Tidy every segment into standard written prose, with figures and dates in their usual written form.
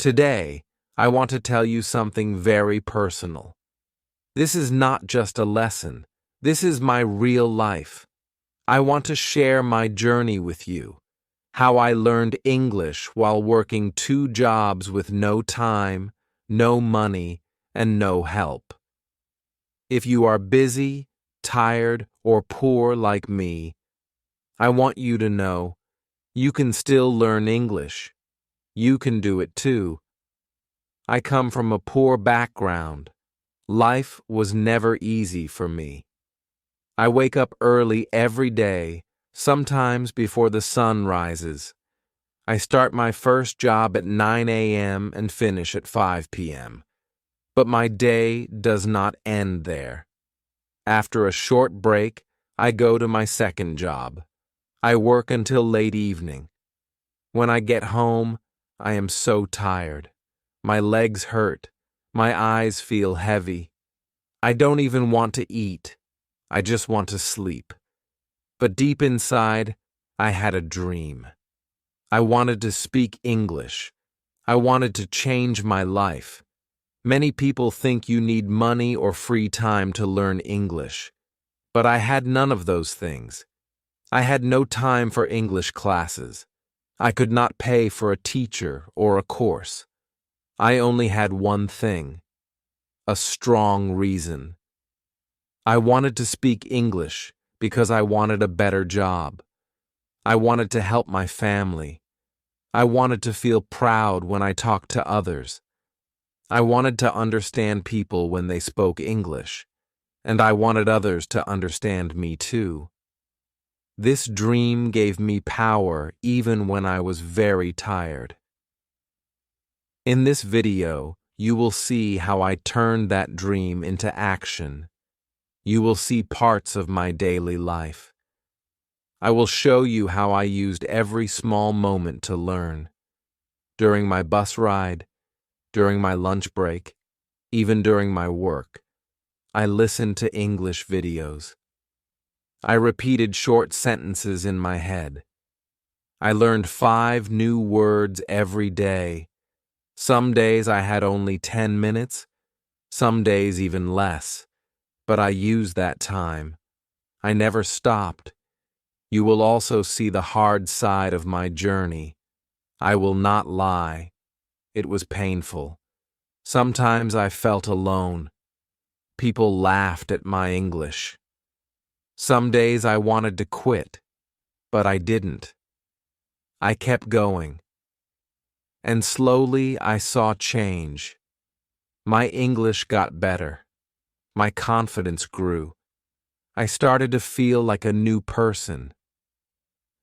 Today, I want to tell you something very personal. This is not just a lesson. This is my real life. I want to share my journey with you. How I learned English while working 2 jobs with no time, no money, and no help. If you are busy, tired, or poor like me, I want you to know you can still learn English. You can do it too. I come from a poor background. Life was never easy for me. I wake up early every day, sometimes before the sun rises. I start my first job at 9 a.m. and finish at 5 p.m. But my day does not end there. After a short break, I go to my second job. I work until late evening. When I get home, I am so tired. My legs hurt. My eyes feel heavy. I don't even want to eat. I just want to sleep. But deep inside, I had a dream. I wanted to speak English. I wanted to change my life. Many people think you need money or free time to learn English. But I had none of those things. I had no time for English classes. I could not pay for a teacher or a course. I only had one thing: a strong reason. I wanted to speak English because I wanted a better job. I wanted to help my family. I wanted to feel proud when I talked to others. I wanted to understand people when they spoke English, and I wanted others to understand me too. This dream gave me power even when I was very tired. In this video, you will see how I turned that dream into action. You will see parts of my daily life. I will show you how I used every small moment to learn. During my bus ride, during my lunch break, even during my work, I listened to English videos. I repeated short sentences in my head. I learned 5 new words every day. Some days I had only 10 minutes, some days even less. But I used that time. I never stopped. You will also see the hard side of my journey. I will not lie. It was painful. Sometimes I felt alone. People laughed at my English. Some days I wanted to quit, but I didn't. I kept going. And slowly I saw change. My English got better. My confidence grew. I started to feel like a new person.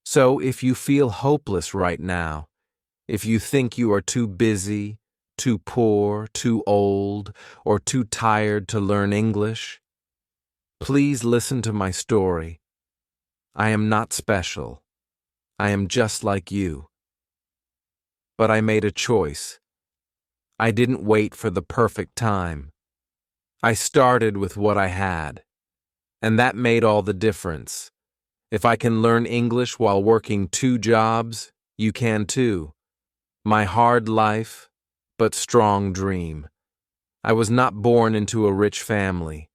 So if you feel hopeless right now, if you think you are too busy, too poor, too old, or too tired to learn English, please listen to my story. I am not special. I am just like you. But I made a choice. I didn't wait for the perfect time. I started with what I had, and that made all the difference. If I can learn English while working 2 jobs, you can too. My hard life, but strong dream. I was not born into a rich family.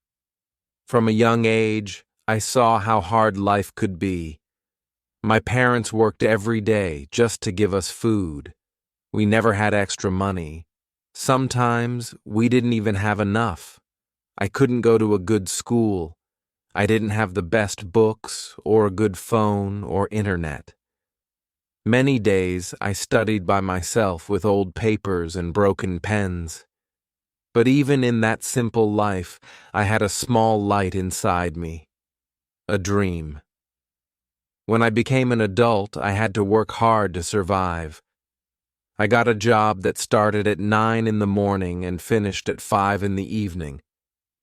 From a young age, I saw how hard life could be. My parents worked every day just to give us food. We never had extra money. Sometimes we didn't even have enough. I couldn't go to a good school. I didn't have the best books or a good phone or internet. Many days I studied by myself with old papers and broken pens. But even in that simple life, I had a small light inside me. A dream. When I became an adult, I had to work hard to survive. I got a job that started at 9 in the morning and finished at 5 in the evening.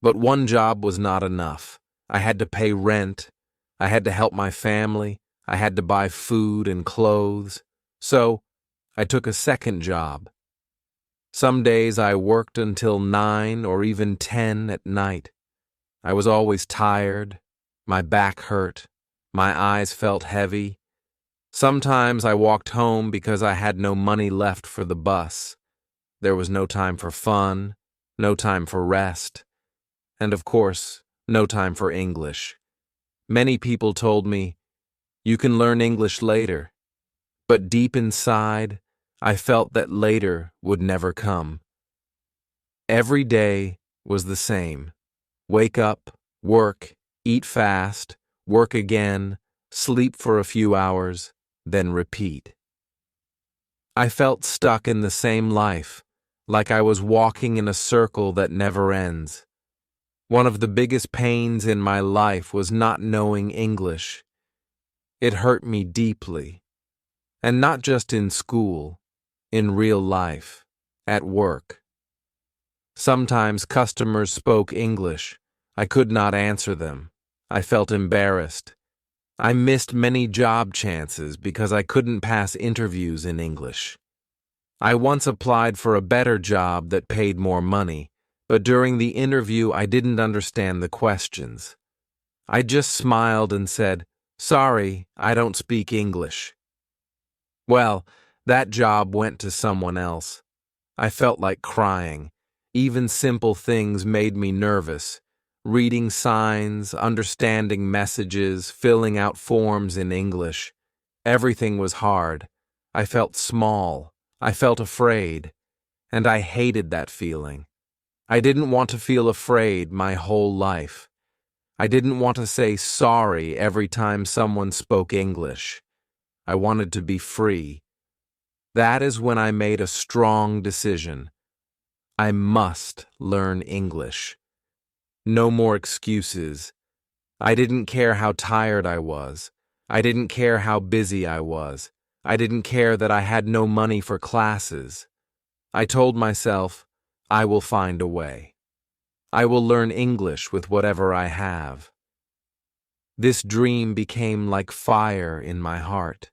But one job was not enough. I had to pay rent. I had to help my family. I had to buy food and clothes. So I took a second job. Some days I worked until 9 or even 10 at night. I was always tired. My back hurt. My eyes felt heavy. Sometimes I walked home because I had no money left for the bus. There was no time for fun, no time for rest, and of course, no time for English. Many people told me, "You can learn English later." But deep inside, I felt that later would never come. Every day was the same. Wake up, work, eat fast, work again, sleep for a few hours, then repeat. I felt stuck in the same life, like I was walking in a circle that never ends. One of the biggest pains in my life was not knowing English. It hurt me deeply. And not just in school, in real life, at work. Sometimes customers spoke English. I could not answer them. I felt embarrassed. I missed many job chances because I couldn't pass interviews in English. I once applied for a better job that paid more money, but during the interview I didn't understand the questions. I just smiled and said, "Sorry, I don't speak English." Well, that job went to someone else. I felt like crying. Even simple things made me nervous. Reading signs, understanding messages, filling out forms in English. Everything was hard. I felt small. I felt afraid. And I hated that feeling. I didn't want to feel afraid my whole life. I didn't want to say sorry every time someone spoke English. I wanted to be free. That is when I made a strong decision. I must learn English. No more excuses. I didn't care how tired I was. I didn't care how busy I was. I didn't care that I had no money for classes. I told myself, I will find a way. I will learn English with whatever I have. This dream became like fire in my heart.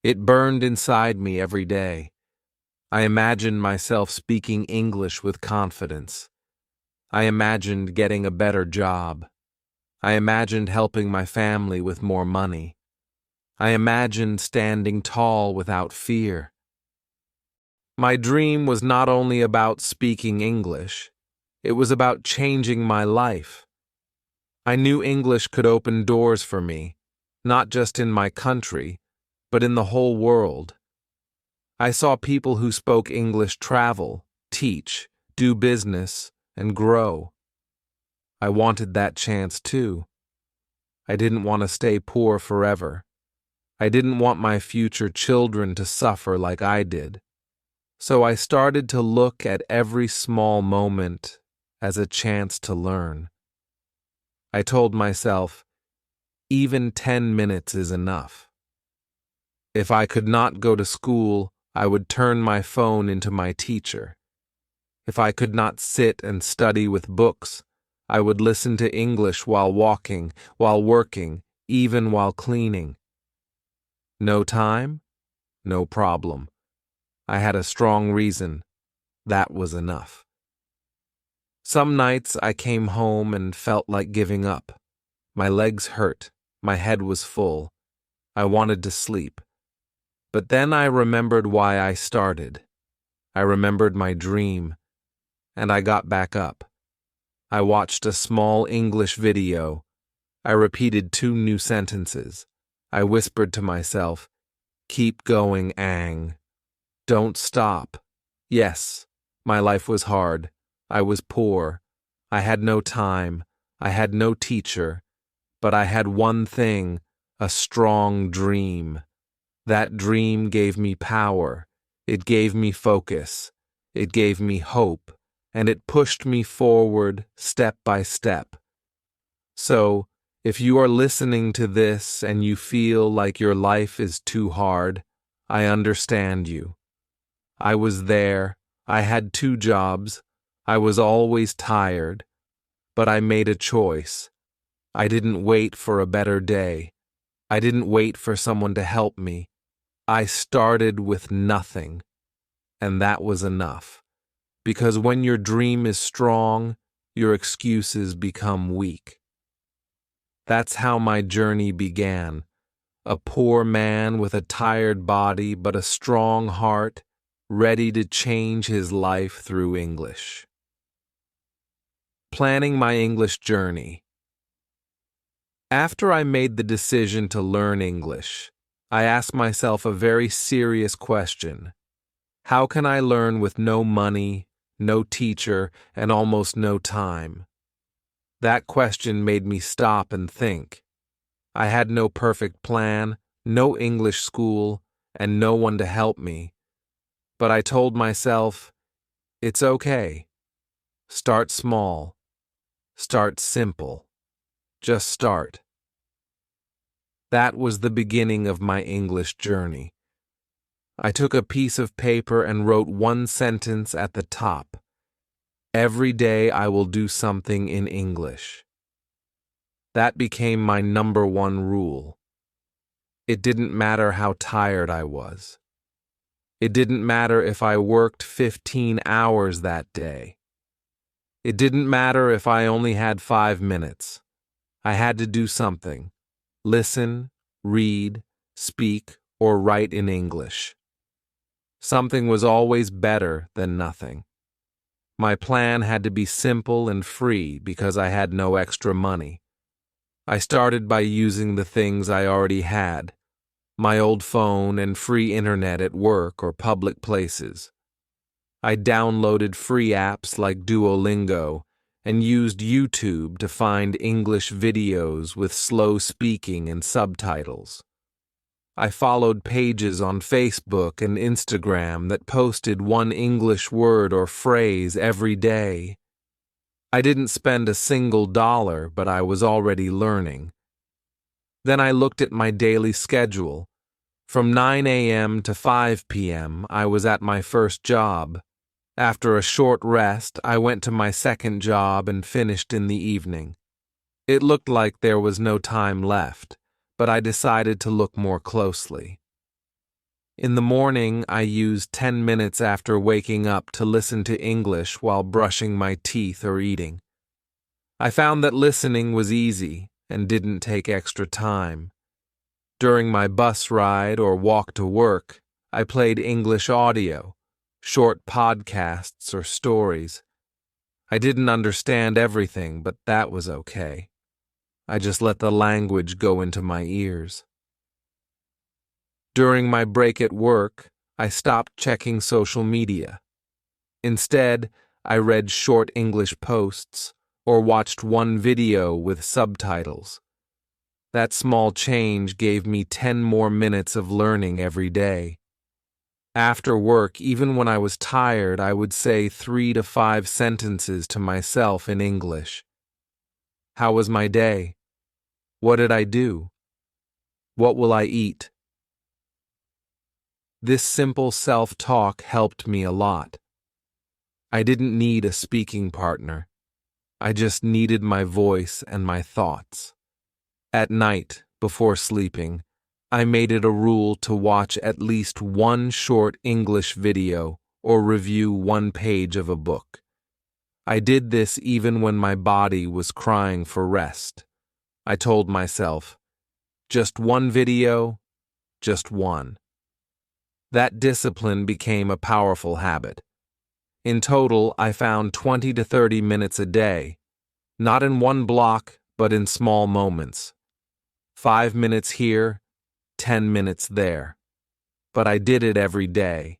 It burned inside me every day. I imagined myself speaking English with confidence. I imagined getting a better job. I imagined helping my family with more money. I imagined standing tall without fear. My dream was not only about speaking English, it was about changing my life. I knew English could open doors for me, not just in my country, but in the whole world. I saw people who spoke English travel, teach, do business, and grow. I wanted that chance too. I didn't want to stay poor forever. I didn't want my future children to suffer like I did. So I started to look at every small moment as a chance to learn. I told myself, even 10 minutes is enough. If I could not go to school, I would turn my phone into my teacher. If I could not sit and study with books, I would listen to English while walking, while working, even while cleaning. No time? No problem. I had a strong reason. That was enough. Some nights I came home and felt like giving up. My legs hurt. My head was full. I wanted to sleep. But then I remembered why I started. I remembered my dream, and I got back up. I watched a small English video. I repeated 2 new sentences. I whispered to myself, "Keep going, Ang. Don't stop." Yes, my life was hard. I was poor. I had no time. I had no teacher. But I had one thing, a strong dream. That dream gave me power. It gave me focus. It gave me hope. And it pushed me forward step by step. So, if you are listening to this and you feel like your life is too hard, I understand you. I was there. I had 2 jobs. I was always tired. But I made a choice. I didn't wait for a better day. I didn't wait for someone to help me. I started with nothing. And that was enough. Because when your dream is strong, your excuses become weak. That's how my journey began. A poor man with a tired body but a strong heart, ready to change his life through English. Planning my English journey. After I made the decision to learn English, I asked myself a very serious question. How can I learn with no money, no teacher, and almost no time? That question made me stop and think. I had no perfect plan, no English school, and no one to help me. But I told myself, it's okay. Start small. Start simple. Just start. That was the beginning of my English journey. I took a piece of paper and wrote one sentence at the top. Every day I will do something in English. That became my number one rule. It didn't matter how tired I was. It didn't matter if I worked 15 hours that day. It didn't matter if I only had 5 minutes. I had to do something. Listen, read, speak, or write in English. Something was always better than nothing. My plan had to be simple and free because I had no extra money. I started by using the things I already had, my old phone and free internet at work or public places. I downloaded free apps like Duolingo and used YouTube to find English videos with slow speaking and subtitles. I followed pages on Facebook and Instagram that posted one English word or phrase every day. I didn't spend a single dollar, but I was already learning. Then I looked at my daily schedule. From 9 a.m. to 5 p.m., I was at my first job. After a short rest, I went to my second job and finished in the evening. It looked like there was no time left, but I decided to look more closely. In the morning, I used 10 minutes after waking up to listen to English while brushing my teeth or eating. I found that listening was easy and didn't take extra time. During my bus ride or walk to work, I played English audio, short podcasts or stories. I didn't understand everything, but that was okay. I just let the language go into my ears. During my break at work, I stopped checking social media. Instead, I read short English posts or watched one video with subtitles. That small change gave me 10 more minutes of learning every day. After work, even when I was tired, I would say 3 to 5 sentences to myself in English. How was my day? What did I do? What will I eat? This simple self-talk helped me a lot. I didn't need a speaking partner. I just needed my voice and my thoughts. At night, before sleeping, I made it a rule to watch at least one short English video or review one page of a book. I did this even when my body was crying for rest. I told myself, just one video, just one. That discipline became a powerful habit. In total, I found 20 to 30 minutes a day, not in one block, but in small moments. 5 minutes here, 10 minutes there. But I did it every day.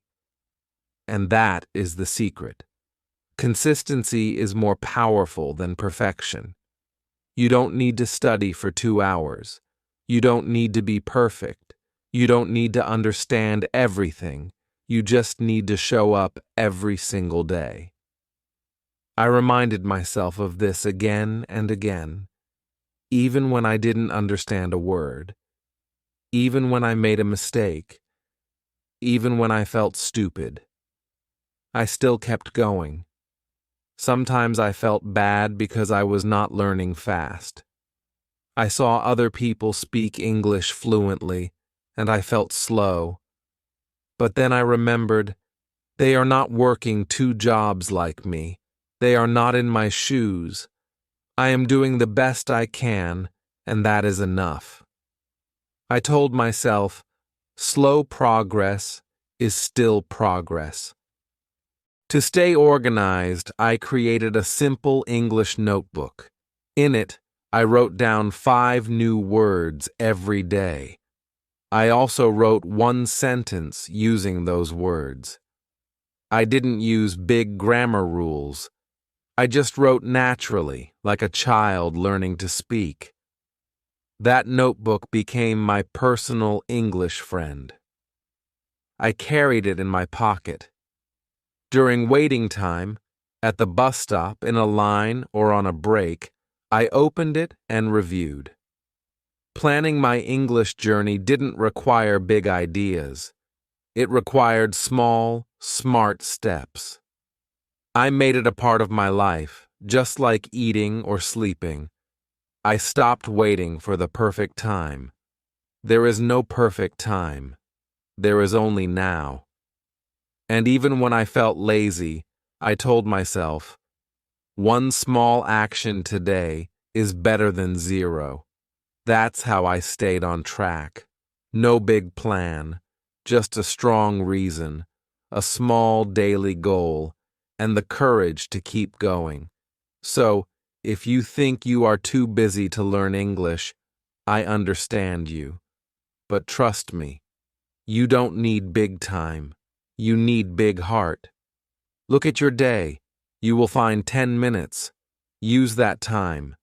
And that is the secret. Consistency is more powerful than perfection. You don't need to study for 2 hours. You don't need to be perfect. You don't need to understand everything. You just need to show up every single day. I reminded myself of this again and again, even when I didn't understand a word, even when I made a mistake, even when I felt stupid. I still kept going. Sometimes I felt bad because I was not learning fast. I saw other people speak English fluently, and I felt slow. But then I remembered, they are not working 2 jobs like me. They are not in my shoes. I am doing the best I can, and that is enough. I told myself, slow progress is still progress. To stay organized, I created a simple English notebook. In it, I wrote down 5 new words every day. I also wrote 1 sentence using those words. I didn't use big grammar rules. I just wrote naturally, like a child learning to speak. That notebook became my personal English friend. I carried it in my pocket. During waiting time, at the bus stop, in a line, or on a break, I opened it and reviewed. Planning my English journey didn't require big ideas. It required small, smart steps. I made it a part of my life, just like eating or sleeping. I stopped waiting for the perfect time. There is no perfect time. There is only now. And even when I felt lazy, I told myself, 1 small action today is better than 0. That's how I stayed on track. No big plan, just a strong reason, a small daily goal, and the courage to keep going. So, if you think you are too busy to learn English, I understand you. But trust me, you don't need big time. You need big heart. Look at your day. You will find 10 minutes. Use that time.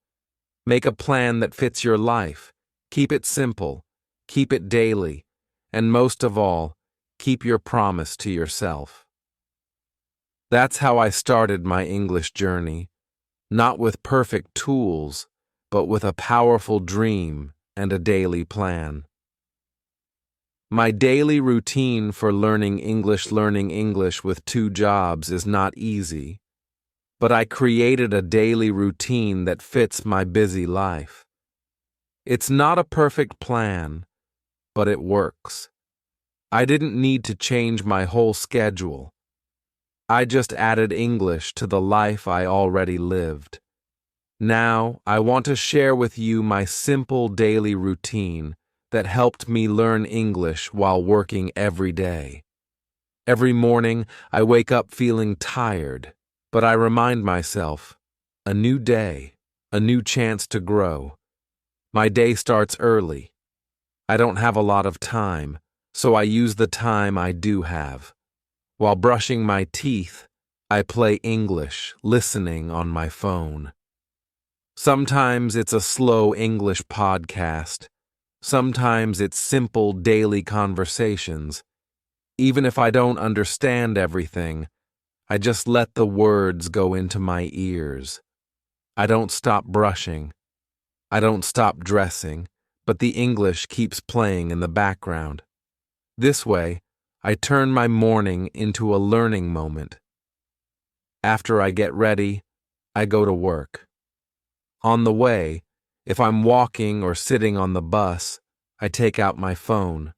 Make a plan that fits your life. Keep it simple. Keep it daily. And most of all, keep your promise to yourself. That's how I started my English journey. Not with perfect tools, but with a powerful dream and a daily plan. My daily routine for learning English with 2 jobs is not easy, but I created a daily routine that fits my busy life. It's not a perfect plan, but it works. I didn't need to change my whole schedule. I just added English to the life I already lived. Now, I want to share with you my simple daily routine that helped me learn English while working every day. Every morning, I wake up feeling tired, but I remind myself, a new day, a new chance to grow. My day starts early. I don't have a lot of time, so I use the time I do have. While brushing my teeth, I play English, listening on my phone. Sometimes it's a slow English podcast. Sometimes it's simple daily conversations. Even if I don't understand everything, I just let the words go into my ears. I don't stop brushing. I don't stop dressing, but the English keeps playing in the background. This way, I turn my morning into a learning moment. After I get ready, I go to work. On the way, if I'm walking or sitting on the bus, I take out my phone.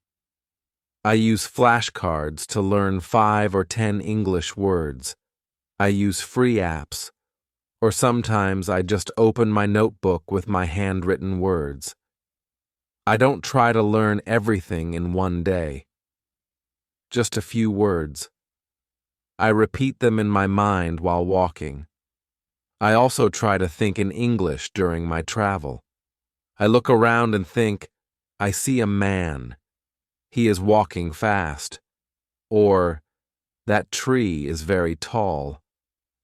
I use flashcards to learn 5 or 10 English words. I use free apps, or sometimes I just open my notebook with my handwritten words. I don't try to learn everything in one day. Just a few words. I repeat them in my mind while walking. I also try to think in English during my travel. I look around and think, I see a man. He is walking fast. Or, that tree is very tall.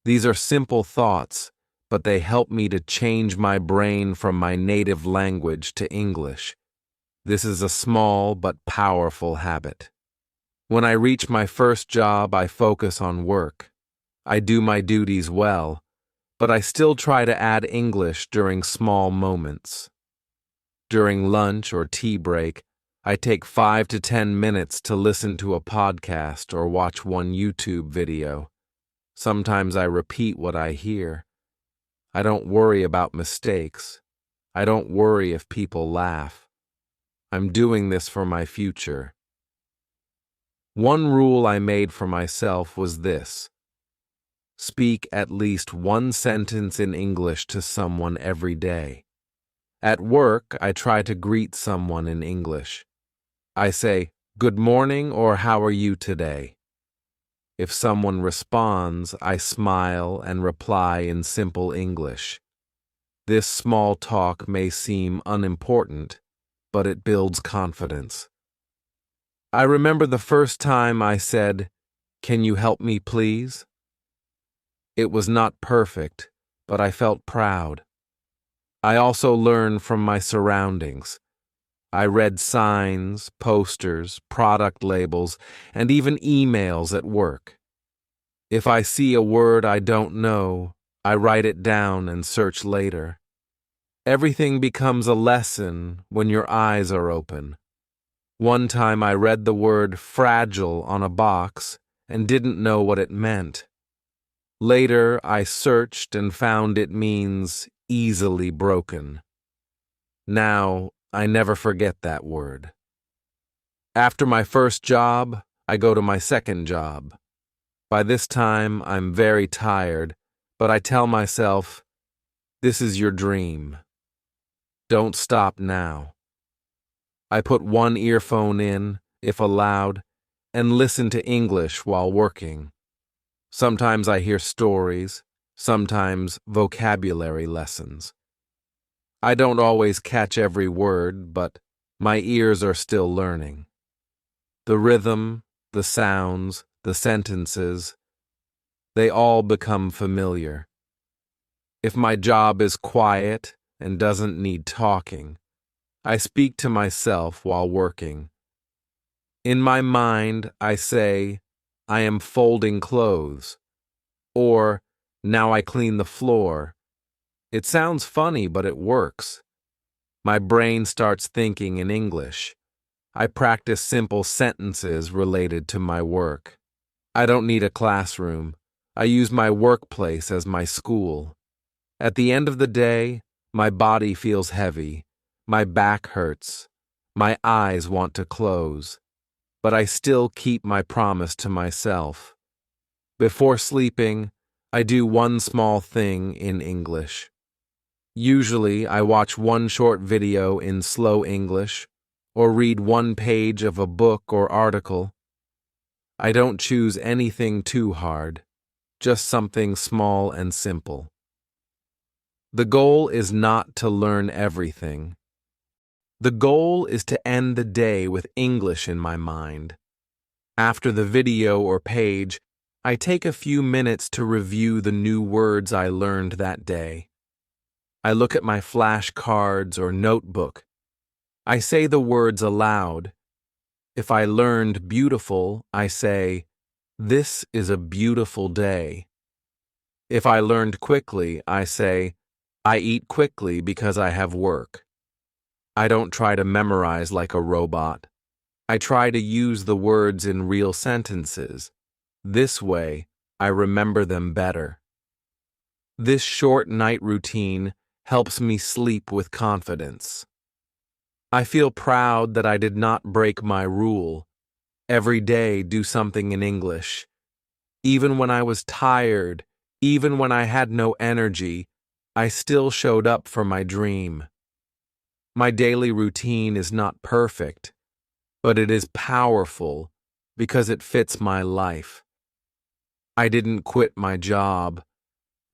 These are simple thoughts, but they help me to change my brain from my native language to English. This is a small but powerful habit. When I reach my first job, I focus on work. I do my duties well, but I still try to add English during small moments. During lunch or tea break, I take 5 to 10 minutes to listen to a podcast or watch one YouTube video. Sometimes I repeat what I hear. I don't worry about mistakes. I don't worry if people laugh. I'm doing this for my future. One rule I made for myself was this: speak at least 1 sentence in English to someone every day. At work, I try to greet someone in English. I say, Good morning or how are you today? If someone responds, I smile and reply in simple English. This small talk may seem unimportant, but it builds confidence. I remember the first time I said, "Can you help me, please?" It was not perfect, but I felt proud. I also learned from my surroundings. I read signs, posters, product labels, and even emails at work. If I see a word I don't know, I write it down and search later. Everything becomes a lesson when your eyes are open. One time I read the word fragile on a box and didn't know what it meant. Later I searched and found it means easily broken. Now I never forget that word. After my first job, I go to my second job. By this time, I'm very tired, but I tell myself, this is your dream. Don't stop now. I put one earphone in, if allowed, and listen to English while working. Sometimes I hear stories, sometimes vocabulary lessons. I don't always catch every word, but my ears are still learning. The rhythm, the sounds, the sentences, they all become familiar. If my job is quiet and doesn't need talking, I speak to myself while working. In my mind, I say, I am folding clothes, or now I clean the floor. It sounds funny, but it works. My brain starts thinking in English. I practice simple sentences related to my work. I don't need a classroom. I use my workplace as my school. At the end of the day, my body feels heavy. My back hurts. My eyes want to close. But I still keep my promise to myself. Before sleeping, I do one small thing in English. Usually, I watch one short video in slow English or read one page of a book or article. I don't choose anything too hard, just something small and simple. The goal is not to learn everything. The goal is to end the day with English in my mind. After the video or page, I take a few minutes to review the new words I learned that day. I look at my flashcards or notebook. I say the words aloud. If I learned beautiful, I say, "This is a beautiful day." If I learned quickly, I say, "I eat quickly because I have work." I don't try to memorize like a robot. I try to use the words in real sentences. This way, I remember them better. This short night routine helps me sleep with confidence. I feel proud that I did not break my rule. Every day, do something in English. Even when I was tired, even when I had no energy, I still showed up for my dream. My daily routine is not perfect, but it is powerful because it fits my life. I didn't quit my job.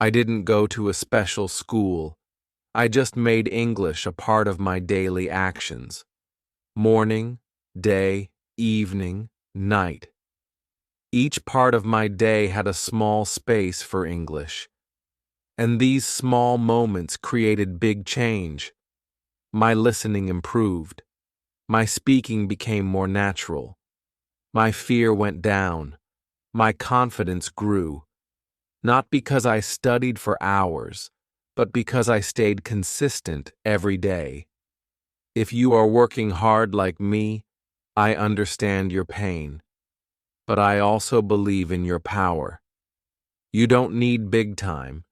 I didn't go to a special school. I just made English a part of my daily actions. Morning, day, evening, night. Each part of my day had a small space for English. And these small moments created big change. My listening improved. My speaking became more natural. My fear went down. My confidence grew. Not because I studied for hours, but because I stayed consistent every day. If you are working hard like me, I understand your pain. But I also believe in your power. You don't need big time.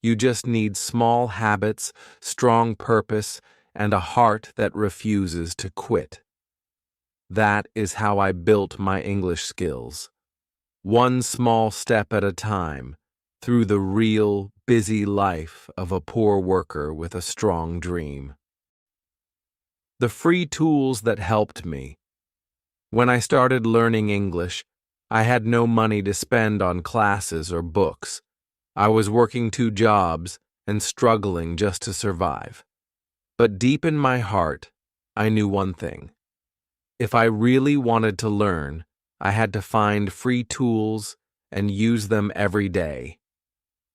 You just need small habits, strong purpose, and a heart that refuses to quit. That is how I built my English skills. One small step at a time, through the real, busy life of a poor worker with a strong dream. The free tools that helped me. When I started learning English, I had no money to spend on classes or books. I was working 2 jobs and struggling just to survive. But deep in my heart, I knew one thing. If I really wanted to learn, I had to find free tools and use them every day.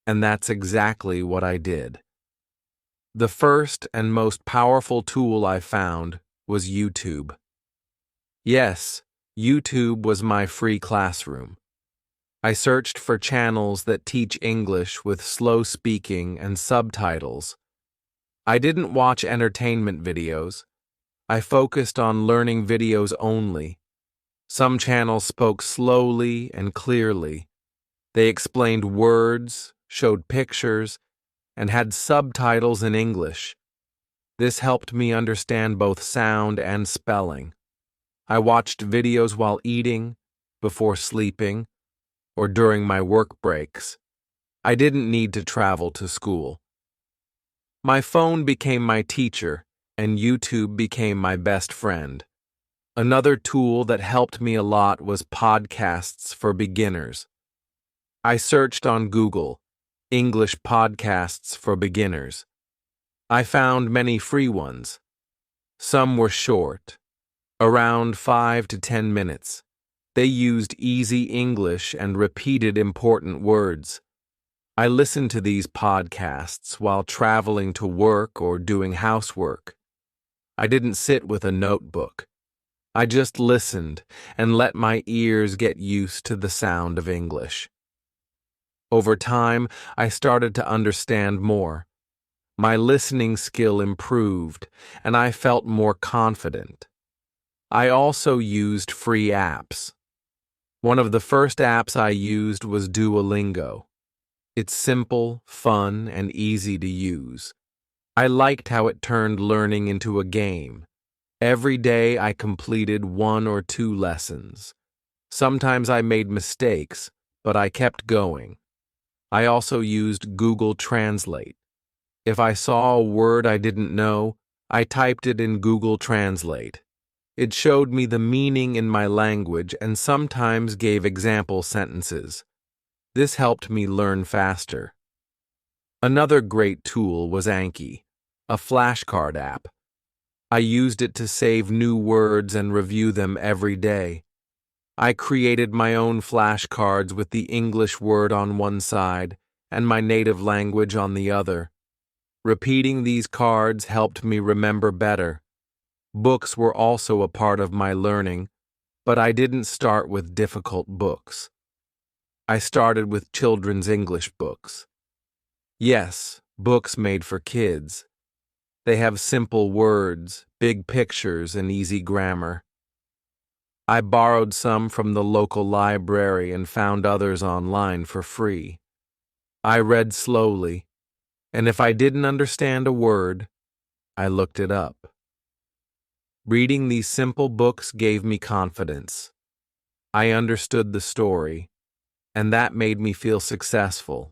And that's exactly what I did. The first and most powerful tool I found was YouTube. Yes, YouTube was my free classroom. I searched for channels that teach English with slow speaking and subtitles. I didn't watch entertainment videos. I focused on learning videos only. Some channels spoke slowly and clearly. They explained words, showed pictures, and had subtitles in English. This helped me understand both sound and spelling. I watched videos while eating, before sleeping, or during my work breaks. I didn't need to travel to school. My phone became my teacher, and YouTube became my best friend. Another tool that helped me a lot was podcasts for beginners. I searched on Google, English podcasts for beginners. I found many free ones. Some were short, around 5 to 10 minutes. They used easy English and repeated important words. I listened to these podcasts while traveling to work or doing housework. I didn't sit with a notebook. I just listened and let my ears get used to the sound of English. Over time, I started to understand more. My listening skill improved, and I felt more confident. I also used free apps. One of the first apps I used was Duolingo. It's simple, fun, and easy to use. I liked how it turned learning into a game. Every day I completed 1 or 2 lessons. Sometimes I made mistakes, but I kept going. I also used Google Translate. If I saw a word I didn't know, I typed it in Google Translate. It showed me the meaning in my language and sometimes gave example sentences. This helped me learn faster. Another great tool was Anki, a flashcard app. I used it to save new words and review them every day. I created my own flashcards with the English word on one side and my native language on the other. Repeating these cards helped me remember better. Books were also a part of my learning, but I didn't start with difficult books. I started with children's English books. Yes, books made for kids. They have simple words, big pictures, and easy grammar. I borrowed some from the local library and found others online for free. I read slowly, and if I didn't understand a word, I looked it up. Reading these simple books gave me confidence. I understood the story, and that made me feel successful.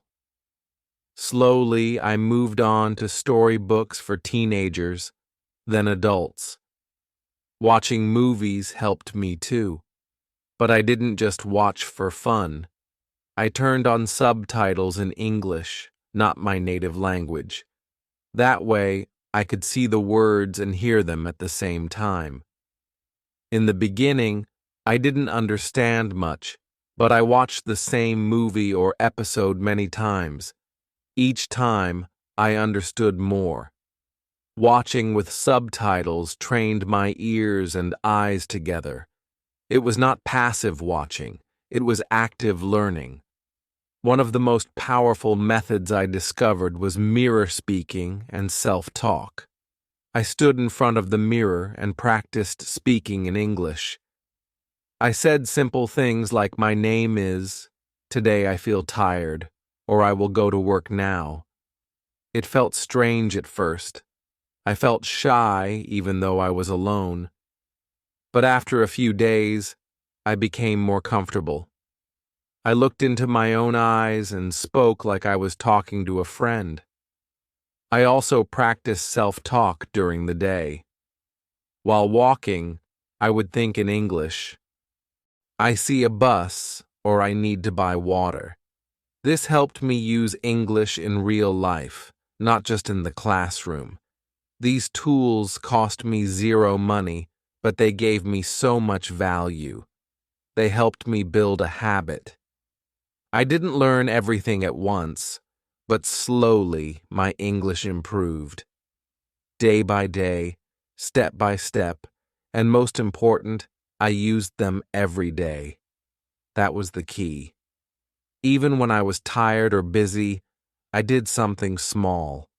Slowly, I moved on to storybooks for teenagers, then adults. Watching movies helped me too, but I didn't just watch for fun. I turned on subtitles in English, not my native language. That way, I could see the words and hear them at the same time. In the beginning, I didn't understand much, but I watched the same movie or episode many times. Each time, I understood more. Watching with subtitles trained my ears and eyes together. It was not passive watching, it was active learning. One of the most powerful methods I discovered was mirror speaking and self-talk. I stood in front of the mirror and practiced speaking in English. I said simple things like "my name is," "today I feel tired," or "I will go to work now." It felt strange at first. I felt shy even though I was alone. But after a few days, I became more comfortable. I looked into my own eyes and spoke like I was talking to a friend. I also practiced self-talk during the day. While walking, I would think in English. I see a bus, or I need to buy water. This helped me use English in real life, not just in the classroom. These tools cost me zero money, but they gave me so much value. They helped me build a habit. I didn't learn everything at once, but slowly my English improved. Day by day, step by step, and most important, I used them every day. That was the key. Even when I was tired or busy, I did something small.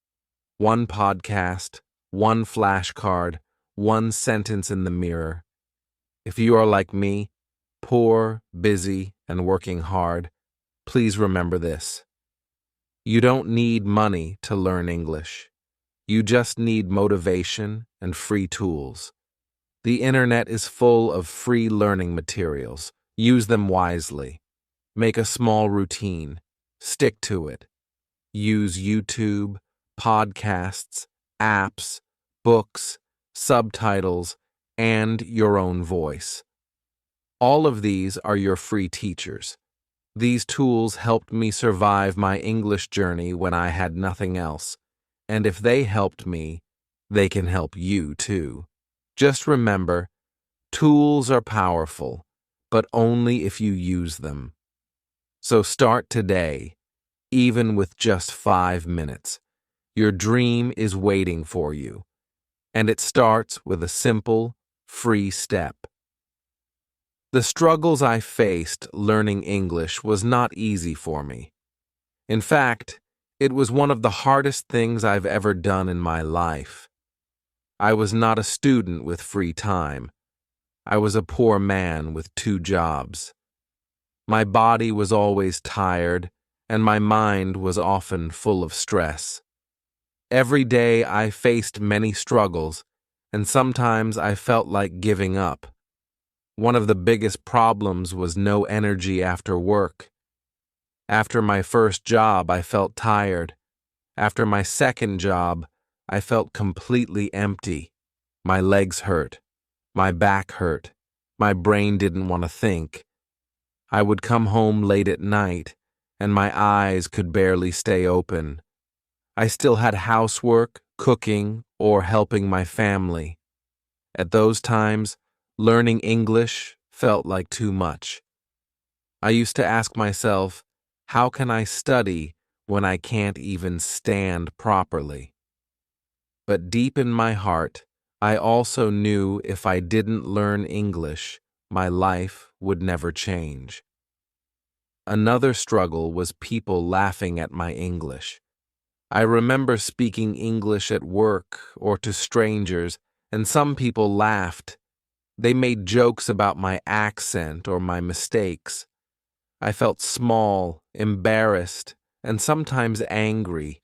One podcast, one flashcard, one sentence in the mirror. If you are like me, poor, busy, and working hard, please remember this. You don't need money to learn English. You just need motivation and free tools. The internet is full of free learning materials. Use them wisely. Make a small routine. Stick to it. Use YouTube, podcasts, apps, books, subtitles, and your own voice. All of these are your free teachers. These tools helped me survive my English journey when I had nothing else. And if they helped me, they can help you too. Just remember, tools are powerful, but only if you use them. So start today, even with just 5 minutes. Your dream is waiting for you, and it starts with a simple, free step. The struggles I faced learning English was not easy for me. In fact, it was one of the hardest things I've ever done in my life. I was not a student with free time. I was a poor man with 2 jobs. My body was always tired, and my mind was often full of stress. Every day I faced many struggles, and sometimes I felt like giving up. One of the biggest problems was no energy after work. After my first job, I felt tired. After my second job, I felt completely empty. My legs hurt. My back hurt. My brain didn't want to think. I would come home late at night, and my eyes could barely stay open. I still had housework, cooking, or helping my family. At those times, learning English felt like too much. I used to ask myself, how can I study when I can't even stand properly? But deep in my heart, I also knew if I didn't learn English, my life would never change. Another struggle was people laughing at my English. I remember speaking English at work or to strangers, and some people laughed. They made jokes about my accent or my mistakes. I felt small, embarrassed, and sometimes angry.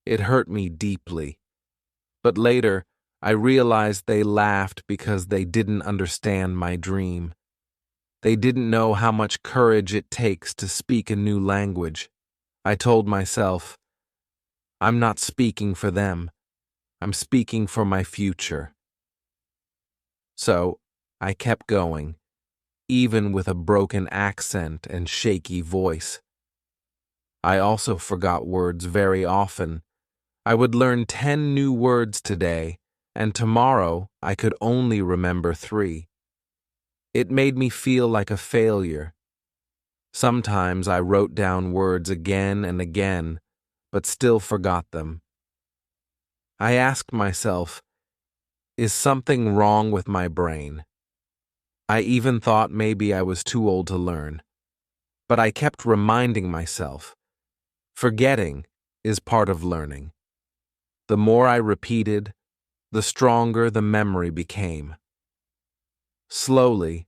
It hurt me deeply. But later, I realized they laughed because they didn't understand my dream. They didn't know how much courage it takes to speak a new language. I told myself, I'm not speaking for them. I'm speaking for my future. So, I kept going, even with a broken accent and shaky voice. I also forgot words very often. I would learn 10 new words today, and tomorrow I could only remember 3. It made me feel like a failure. Sometimes I wrote down words again and again, but still forgot them. I asked myself, is something wrong with my brain? I even thought maybe I was too old to learn. But I kept reminding myself, forgetting is part of learning. The more I repeated, the stronger the memory became. Slowly,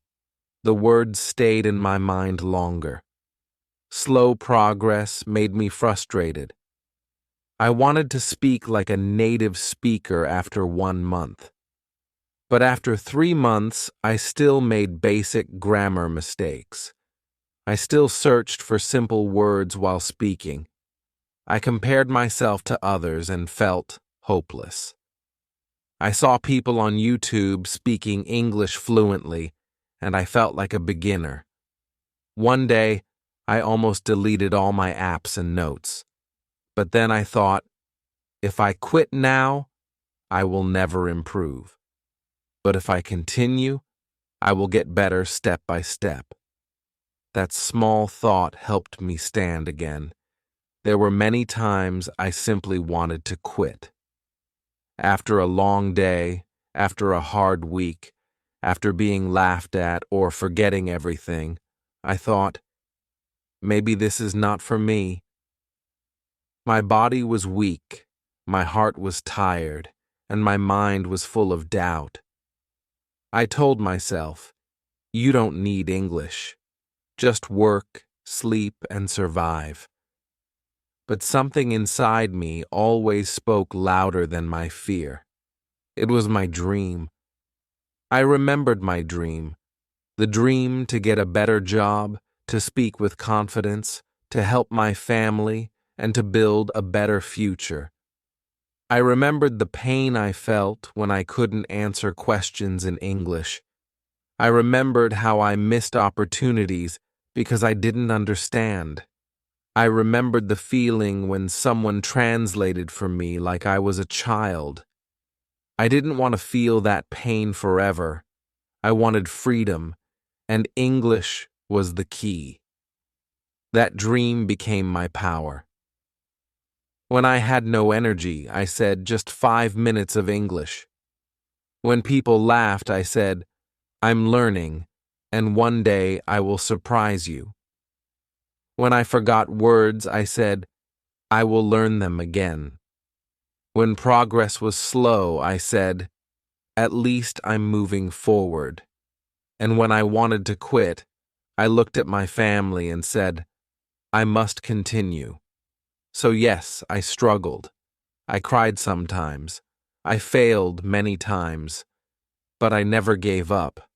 the words stayed in my mind longer. Slow progress made me frustrated. I wanted to speak like a native speaker after 1 month. But after 3 months, I still made basic grammar mistakes. I still searched for simple words while speaking. I compared myself to others and felt hopeless. I saw people on YouTube speaking English fluently, and I felt like a beginner. One day, I almost deleted all my apps and notes. But then I thought, if I quit now, I will never improve. But if I continue, I will get better step by step. That small thought helped me stand again. There were many times I simply wanted to quit. After a long day, after a hard week, after being laughed at or forgetting everything, I thought, maybe this is not for me. My body was weak, my heart was tired, and my mind was full of doubt. I told myself, you don't need English. Just work, sleep, and survive. But something inside me always spoke louder than my fear. It was my dream. I remembered my dream. The dream to get a better job, to speak with confidence, to help my family, and to build a better future. I remembered the pain I felt when I couldn't answer questions in English. I remembered how I missed opportunities because I didn't understand. I remembered the feeling when someone translated for me like I was a child. I didn't want to feel that pain forever. I wanted freedom, and English was the key. That dream became my power. When I had no energy, I said just 5 minutes of English. When people laughed, I said, I'm learning, and one day I will surprise you. When I forgot words, I said, I will learn them again. When progress was slow, I said, at least I'm moving forward. And when I wanted to quit, I looked at my family and said, I must continue. So yes, I struggled. I cried sometimes. I failed many times. But I never gave up.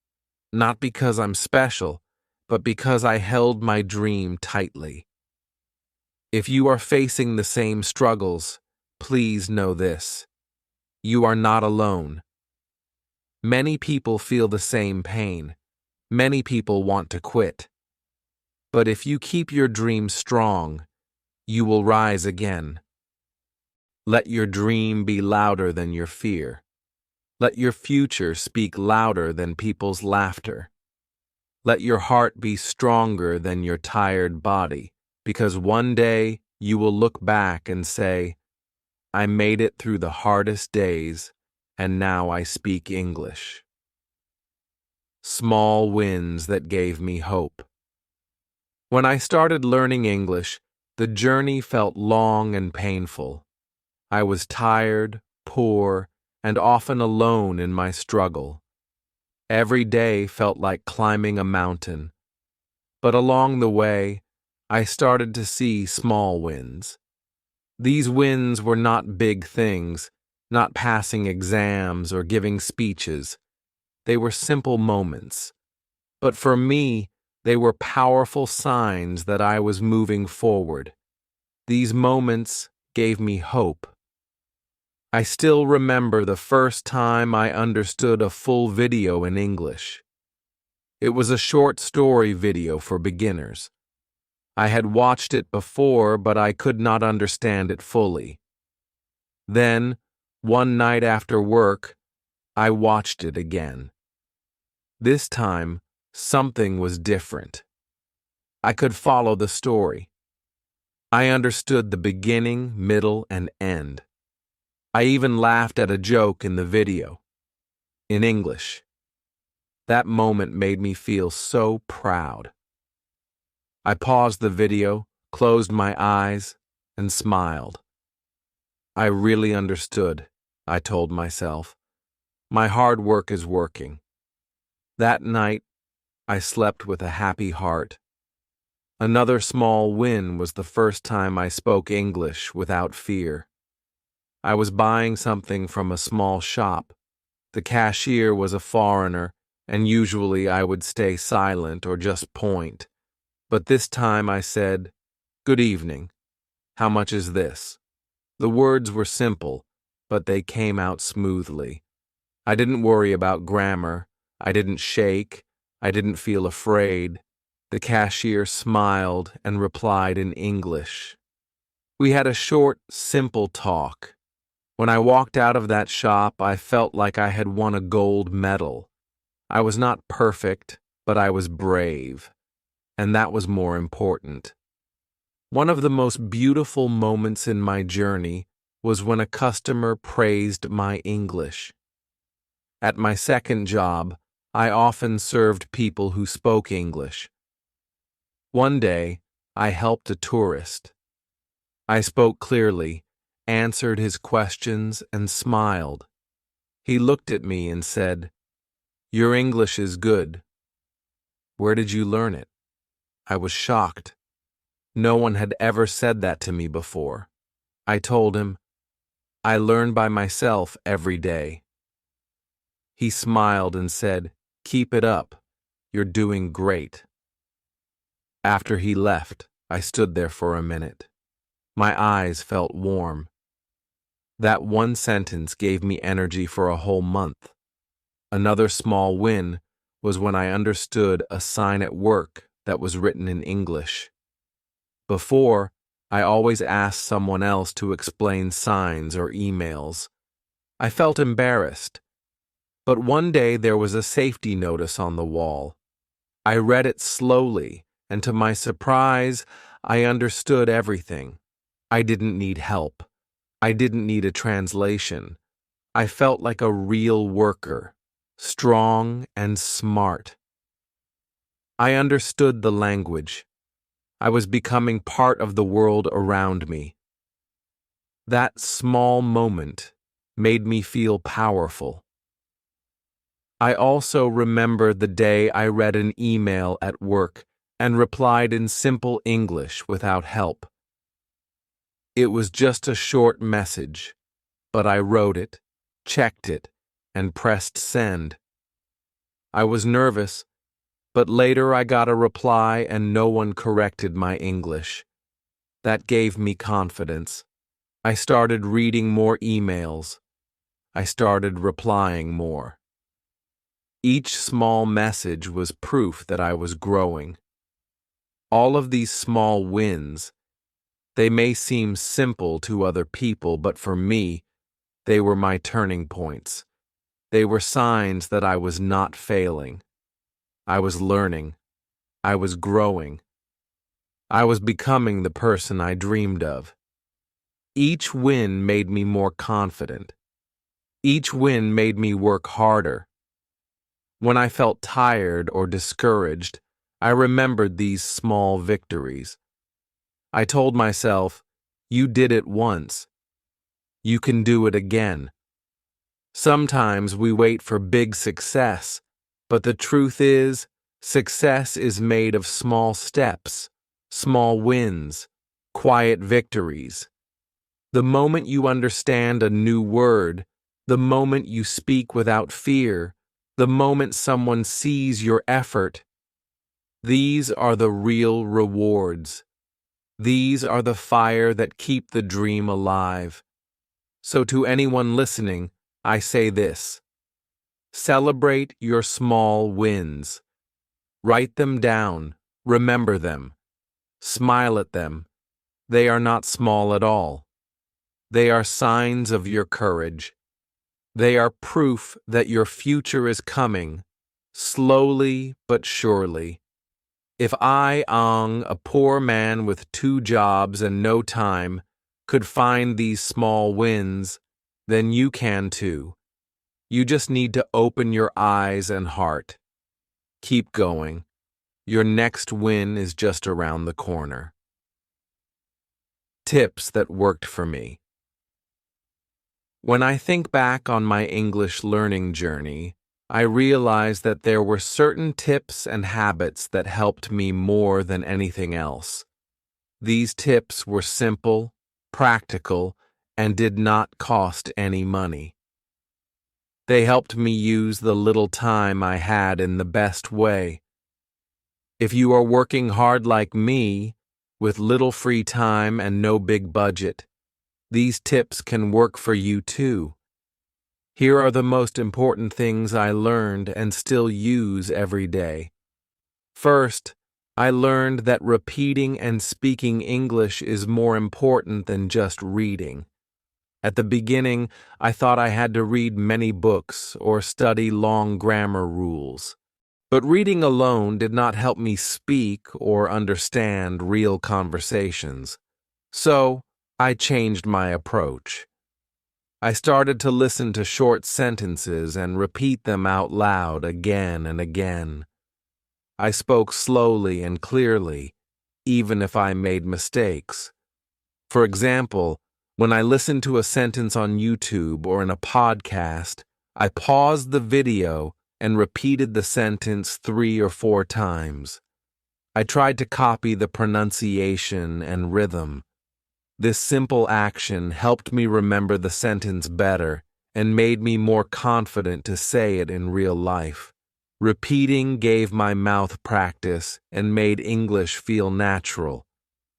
Not because I'm special, but because I held my dream tightly. If you are facing the same struggles, please know this. You are not alone. Many people feel the same pain. Many people want to quit. But if you keep your dream strong, you will rise again. Let your dream be louder than your fear. Let your future speak louder than people's laughter. Let your heart be stronger than your tired body, because one day you will look back and say, I made it through the hardest days, and now I speak English. Small wins that gave me hope. When I started learning English, the journey felt long and painful. I was tired, poor, and often alone in my struggle. Every day felt like climbing a mountain. But along the way, I started to see small wins. These wins were not big things, not passing exams or giving speeches. They were simple moments. But for me, they were powerful signs that I was moving forward. These moments gave me hope. I still remember the first time I understood a full video in English. It was a short story video for beginners. I had watched it before, but I could not understand it fully. Then, one night after work, I watched it again. This time, something was different. I could follow the story. I understood the beginning, middle, and end. I even laughed at a joke in the video, in English. That moment made me feel so proud. I paused the video, closed my eyes, and smiled. I really understood, I told myself. My hard work is working. That night, I slept with a happy heart. Another small win was the first time I spoke English without fear. I was buying something from a small shop. The cashier was a foreigner, and usually I would stay silent or just point. But this time I said, "Good evening. How much is this?" The words were simple, but they came out smoothly. I didn't worry about grammar. I didn't shake. I didn't feel afraid. The cashier smiled and replied in English. We had a short, simple talk. When I walked out of that shop, I felt like I had won a gold medal. I was not perfect, but I was brave, and that was more important. One of the most beautiful moments in my journey was when a customer praised my English. At my second job, I often served people who spoke English. One day, I helped a tourist. I spoke clearly, answered his questions, and smiled. He looked at me and said, "Your English is good. Where did you learn it?" I was shocked. No one had ever said that to me before. I told him, "I learn by myself every day." He smiled and said, "Keep it up. You're doing great." After he left, I stood there for a minute. My eyes felt warm. That one sentence gave me energy for a whole month. Another small win was when I understood a sign at work that was written in English. Before, I always asked someone else to explain signs or emails. I felt embarrassed. But one day there was a safety notice on the wall. I read it slowly, and to my surprise, I understood everything. I didn't need help. I didn't need a translation. I felt like a real worker, strong and smart. I understood the language. I was becoming part of the world around me. That small moment made me feel powerful. I also remember the day I read an email at work and replied in simple English without help. It was just a short message, but I wrote it, checked it, and pressed send. I was nervous, but later I got a reply and no one corrected my English. That gave me confidence. I started reading more emails. I started replying more. Each small message was proof that I was growing. All of these small wins, they may seem simple to other people, but for me, they were my turning points. They were signs that I was not failing. I was learning. I was growing. I was becoming the person I dreamed of. Each win made me more confident. Each win made me work harder. When I felt tired or discouraged, I remembered these small victories. I told myself, "You did it once. You can do it again." Sometimes we wait for big success, but the truth is, success is made of small steps, small wins, quiet victories. The moment you understand a new word, the moment you speak without fear, the moment someone sees your effort, these are the real rewards. These are the fire that keep the dream alive. So to anyone listening, I say this: celebrate your small wins. Write them down, remember them, smile at them. They are not small at all. They are signs of your courage. They are proof that your future is coming, slowly but surely. If I, Ang, a poor man with 2 jobs and no time, could find these small wins, then you can too. You just need to open your eyes and heart. Keep going. Your next win is just around the corner. Tips that worked for me. When I think back on my English learning journey, I realize that there were certain tips and habits that helped me more than anything else. These tips were simple, practical, and did not cost any money. They helped me use the little time I had in the best way. If you are working hard like me, with little free time and no big budget, these tips can work for you too. Here are the most important things I learned and still use every day. First, I learned that repeating and speaking English is more important than just reading. At the beginning, I thought I had to read many books or study long grammar rules. But reading alone did not help me speak or understand real conversations. So, I changed my approach. I started to listen to short sentences and repeat them out loud again and again. I spoke slowly and clearly, even if I made mistakes. For example, when I listened to a sentence on YouTube or in a podcast, I paused the video and repeated the sentence 3 or 4 times. I tried to copy the pronunciation and rhythm. This simple action helped me remember the sentence better and made me more confident to say it in real life. Repeating gave my mouth practice and made English feel natural.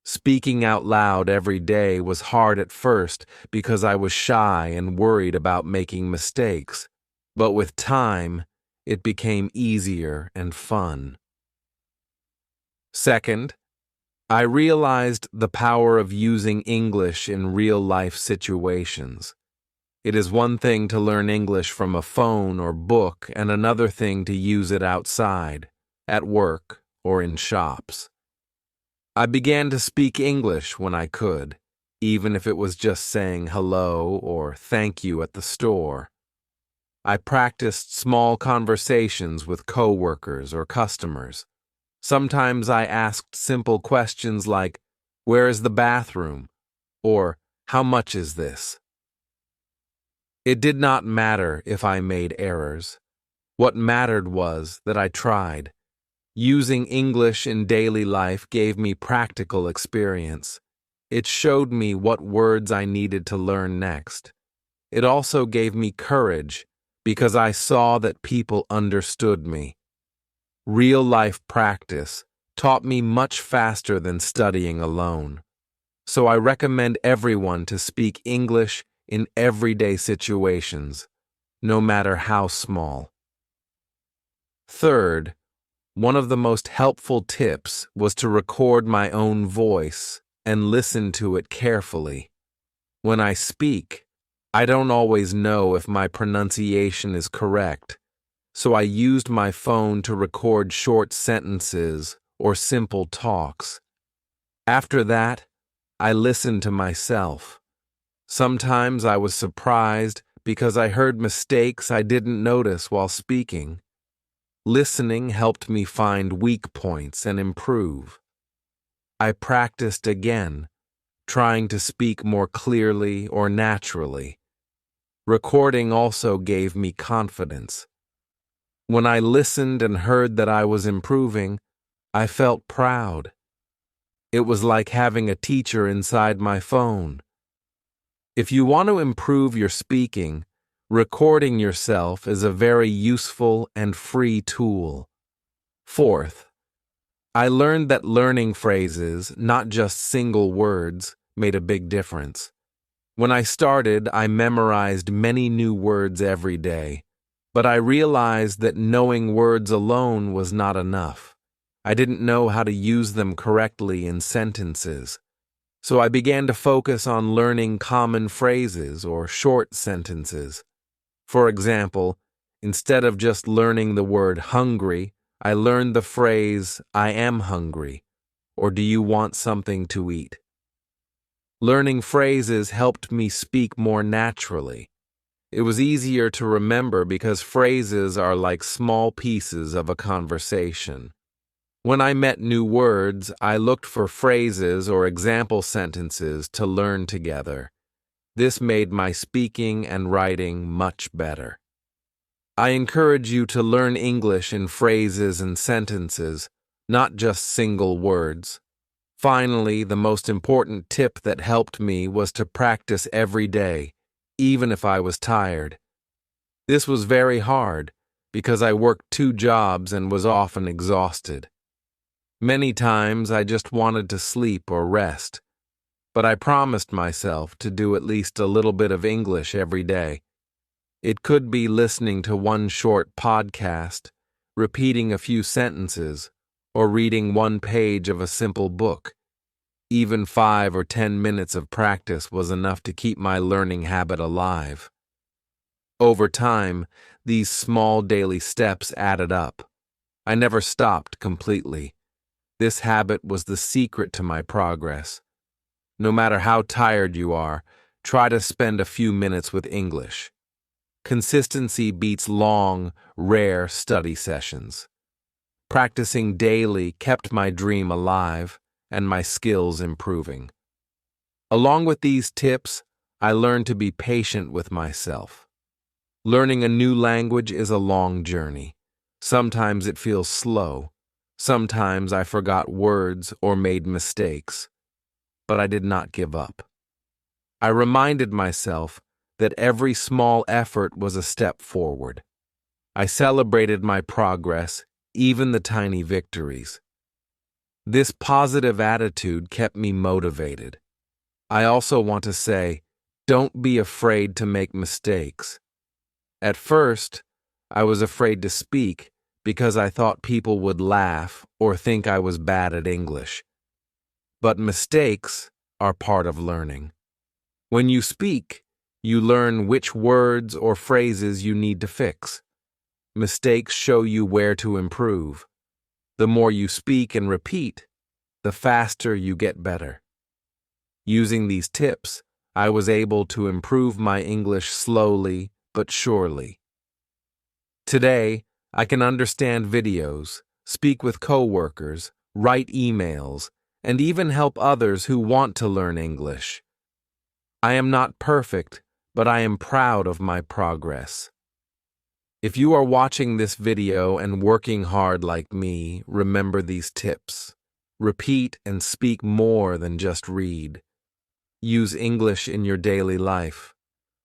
Speaking out loud every day was hard at first because I was shy and worried about making mistakes, but with time, it became easier and fun. Second, I realized the power of using English in real-life situations. It is one thing to learn English from a phone or book and another thing to use it outside, at work, or in shops. I began to speak English when I could, even if it was just saying hello or thank you at the store. I practiced small conversations with coworkers or customers. Sometimes I asked simple questions like, "Where is the bathroom?" or "How much is this?" It did not matter if I made errors. What mattered was that I tried. Using English in daily life gave me practical experience. It showed me what words I needed to learn next. It also gave me courage because I saw that people understood me. Real-life practice taught me much faster than studying alone. So I recommend everyone to speak English in everyday situations, no matter how small. Third, one of the most helpful tips was to record my own voice and listen to it carefully. When I speak, I don't always know if my pronunciation is correct, so I used my phone to record short sentences or simple talks. After that, I listened to myself. Sometimes I was surprised because I heard mistakes I didn't notice while speaking. Listening helped me find weak points and improve. I practiced again, trying to speak more clearly or naturally. Recording also gave me confidence. When I listened and heard that I was improving, I felt proud. It was like having a teacher inside my phone. If you want to improve your speaking, recording yourself is a very useful and free tool. Fourth, I learned that learning phrases, not just single words, made a big difference. When I started, I memorized many new words every day, but I realized that knowing words alone was not enough. I didn't know how to use them correctly in sentences. So I began to focus on learning common phrases or short sentences. For example, instead of just learning the word hungry, I learned the phrase, "I am hungry," or "Do you want something to eat?" Learning phrases helped me speak more naturally. It was easier to remember because phrases are like small pieces of a conversation. When I met new words, I looked for phrases or example sentences to learn together. This made my speaking and writing much better. I encourage you to learn English in phrases and sentences, not just single words. Finally, the most important tip that helped me was to practice every day, even if I was tired. This was very hard because I worked 2 jobs and was often exhausted. Many times I just wanted to sleep or rest, but I promised myself to do at least a little bit of English every day. It could be listening to one short podcast, repeating a few sentences, or reading one page of a simple book. Even 5 or 10 minutes of practice was enough to keep my learning habit alive. Over time, these small daily steps added up. I never stopped completely. This habit was the secret to my progress. No matter how tired you are, try to spend a few minutes with English. Consistency beats long, rare study sessions. Practicing daily kept my dream alive and my skills improving. Along with these tips, I learned to be patient with myself. Learning a new language is a long journey. Sometimes it feels slow. Sometimes I forgot words or made mistakes. But I did not give up. I reminded myself that every small effort was a step forward. I celebrated my progress, even the tiny victories. This positive attitude kept me motivated. I also want to say, don't be afraid to make mistakes. At first, I was afraid to speak because I thought people would laugh or think I was bad at English. But mistakes are part of learning. When you speak, you learn which words or phrases you need to fix. Mistakes show you where to improve. The more you speak and repeat, the faster you get better. Using these tips, I was able to improve my English slowly but surely. Today, I can understand videos, speak with coworkers, write emails, and even help others who want to learn English. I am not perfect, but I am proud of my progress. If you are watching this video and working hard like me, remember these tips. Repeat and speak more than just read. Use English in your daily life.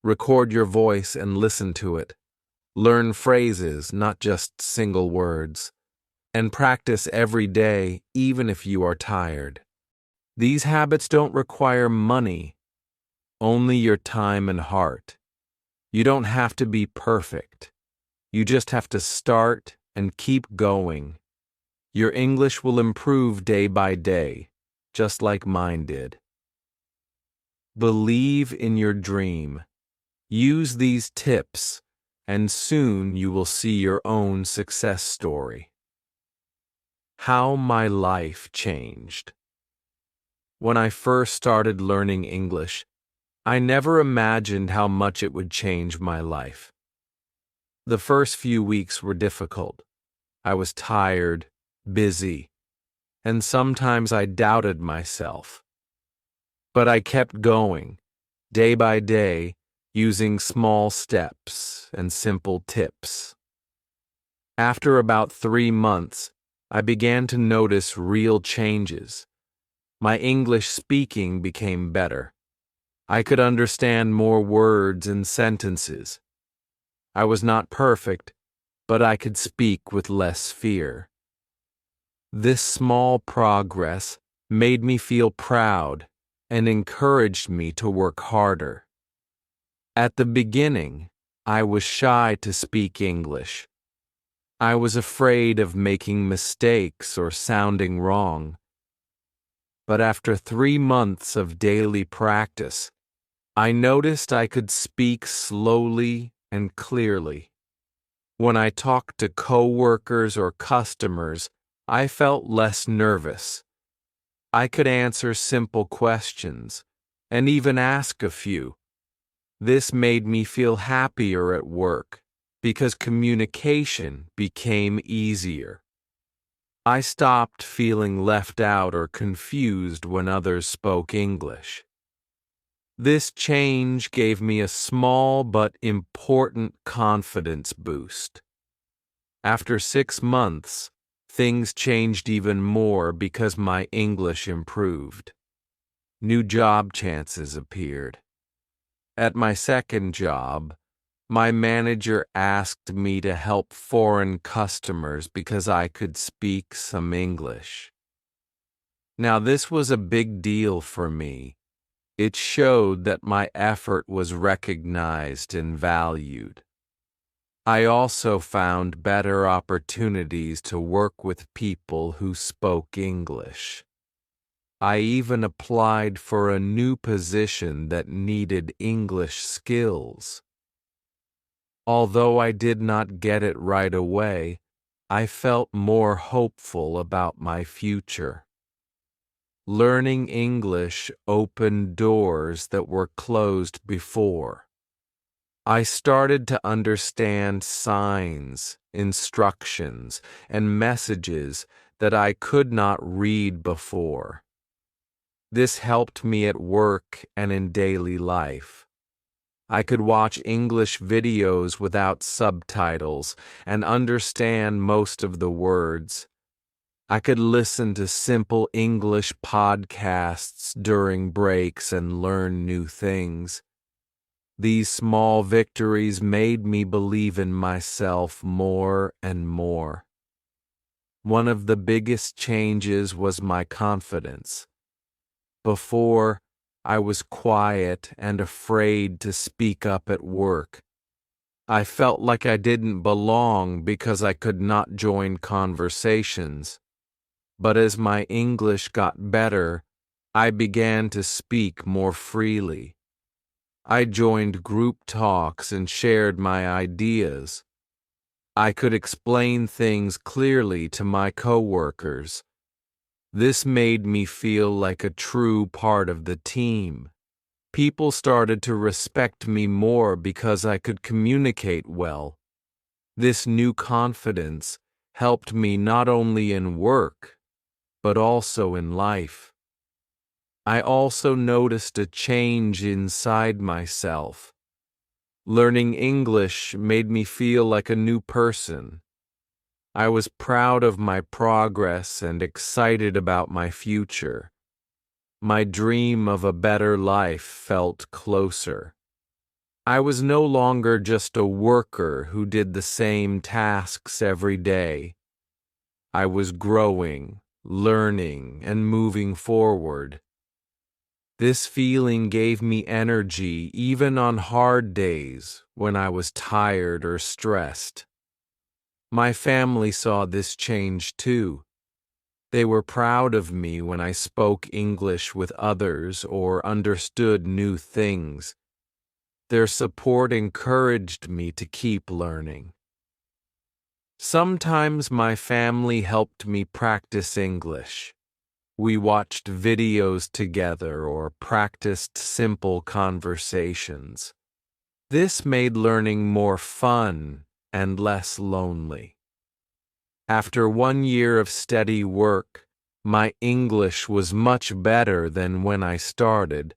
Record your voice and listen to it. Learn phrases, not just single words. And practice every day, even if you are tired. These habits don't require money, only your time and heart. You don't have to be perfect. You just have to start and keep going. Your English will improve day by day, just like mine did. Believe in your dream. Use these tips, and soon you will see your own success story. How my life changed. When I first started learning English, I never imagined how much it would change my life. The first few weeks were difficult. I was tired, busy, and sometimes I doubted myself. But I kept going, day by day, using small steps and simple tips. After about 3 months, I began to notice real changes. My English speaking became better. I could understand more words and sentences. I was not perfect, but I could speak with less fear. This small progress made me feel proud and encouraged me to work harder. At the beginning, I was shy to speak English. I was afraid of making mistakes or sounding wrong. But after 3 months of daily practice, I noticed I could speak slowly and clearly. When I talked to coworkers or customers, I felt less nervous. I could answer simple questions and even ask a few. This made me feel happier at work because communication became easier. I stopped feeling left out or confused when others spoke English. This change gave me a small but important confidence boost. After 6 months, things changed even more because my English improved. New job chances appeared. At my second job, my manager asked me to help foreign customers because I could speak some English. Now, this was a big deal for me. It showed that my effort was recognized and valued. I also found better opportunities to work with people who spoke English. I even applied for a new position that needed English skills. Although I did not get it right away, I felt more hopeful about my future. Learning English opened doors that were closed before. I started to understand signs, instructions, and messages that I could not read before. This helped me at work and in daily life. I could watch English videos without subtitles and understand most of the words. I could listen to simple English podcasts during breaks and learn new things. These small victories made me believe in myself more and more. One of the biggest changes was my confidence. Before, I was quiet and afraid to speak up at work. I felt like I didn't belong because I could not join conversations. But as my English got better, I began to speak more freely. I joined group talks and shared my ideas. I could explain things clearly to my coworkers. This made me feel like a true part of the team. People started to respect me more because I could communicate well. This new confidence helped me not only in work, but also in life. I also noticed a change inside myself. Learning English made me feel like a new person. I was proud of my progress and excited about my future. My dream of a better life felt closer. I was no longer just a worker who did the same tasks every day. I was growing, learning, and moving forward. This feeling gave me energy even on hard days when I was tired or stressed. My family saw this change too. They were proud of me when I spoke English with others or understood new things. Their support encouraged me to keep learning. Sometimes my family helped me practice English. We watched videos together or practiced simple conversations. This made learning more fun and less lonely. After 1 year of steady work, my English was much better than when I started.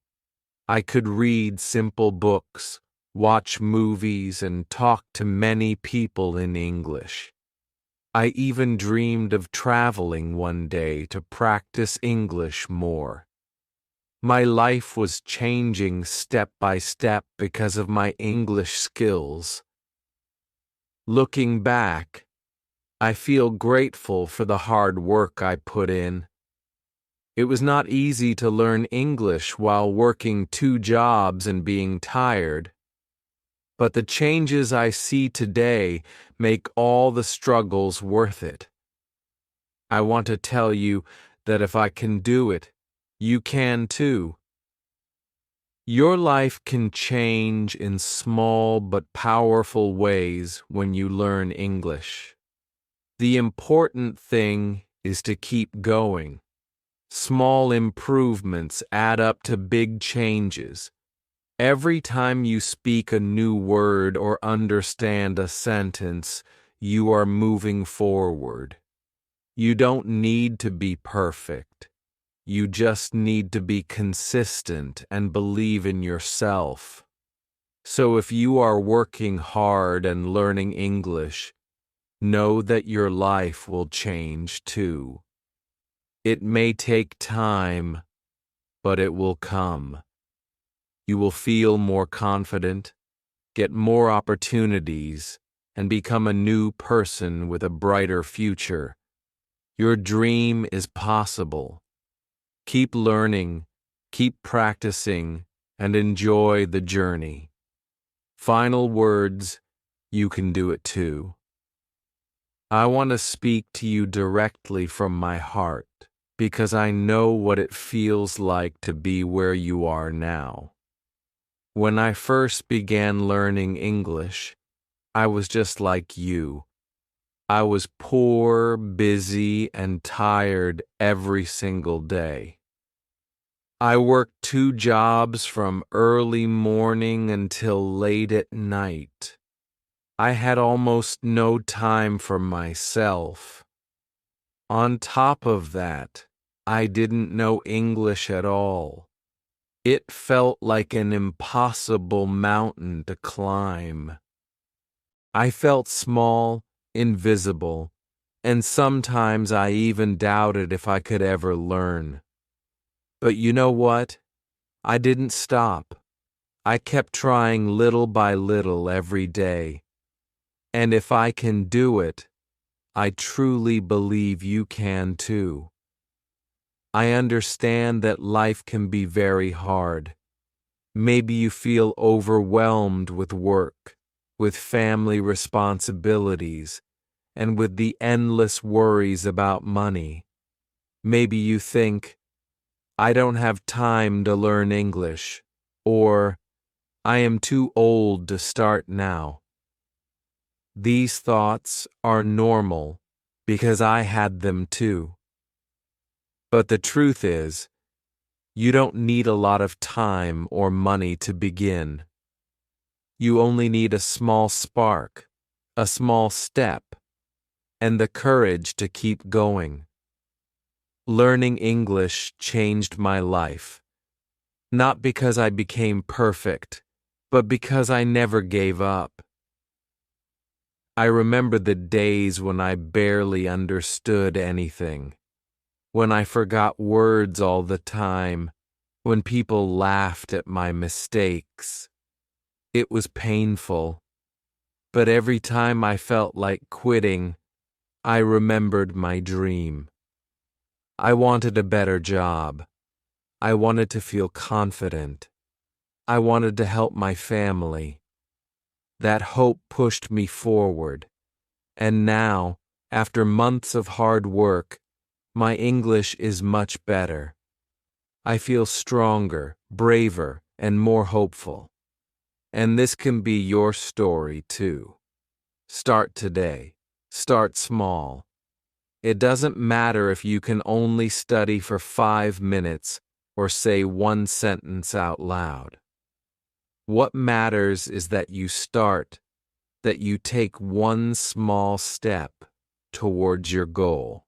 I could read simple books, watch movies, and talk to many people in English. I even dreamed of traveling one day to practice English more. My life was changing step by step because of my English skills. Looking back, I feel grateful for the hard work I put in. It was not easy to learn English while working 2 jobs and being tired. But the changes I see today make all the struggles worth it. I want to tell you that if I can do it, you can too. Your life can change in small but powerful ways when you learn English. The important thing is to keep going. Small improvements add up to big changes. Every time you speak a new word or understand a sentence, you are moving forward. You don't need to be perfect. You just need to be consistent and believe in yourself. So if you are working hard and learning English, know that your life will change too. It may take time, but it will come. You will feel more confident, get more opportunities, and become a new person with a brighter future. Your dream is possible. Keep learning, keep practicing, and enjoy the journey. Final words: you can do it too. I want to speak to you directly from my heart because I know what it feels like to be where you are now. When I first began learning English, I was just like you. I was poor, busy, and tired every single day. I worked 2 jobs from early morning until late at night. I had almost no time for myself. On top of that, I didn't know English at all. It felt like an impossible mountain to climb. I felt small, invisible, and sometimes I even doubted if I could ever learn. But you know what? I didn't stop. I kept trying little by little every day. And if I can do it, I truly believe you can too. I understand that life can be very hard. Maybe you feel overwhelmed with work, with family responsibilities, and with the endless worries about money. Maybe you think, I don't have time to learn English, or I am too old to start now. These thoughts are normal because I had them too. But the truth is, you don't need a lot of time or money to begin. You only need a small spark, a small step, and the courage to keep going. Learning English changed my life, not because I became perfect, but because I never gave up. I remember the days when I barely understood anything, when I forgot words all the time, when people laughed at my mistakes. It was painful, but every time I felt like quitting, I remembered my dream. I wanted a better job. I wanted to feel confident. I wanted to help my family. That hope pushed me forward. And now, after months of hard work, my English is much better. I feel stronger, braver, and more hopeful. And this can be your story too. Start today. Start small. It doesn't matter if you can only study for 5 minutes or say one sentence out loud. What matters is that you start, that you take one small step towards your goal.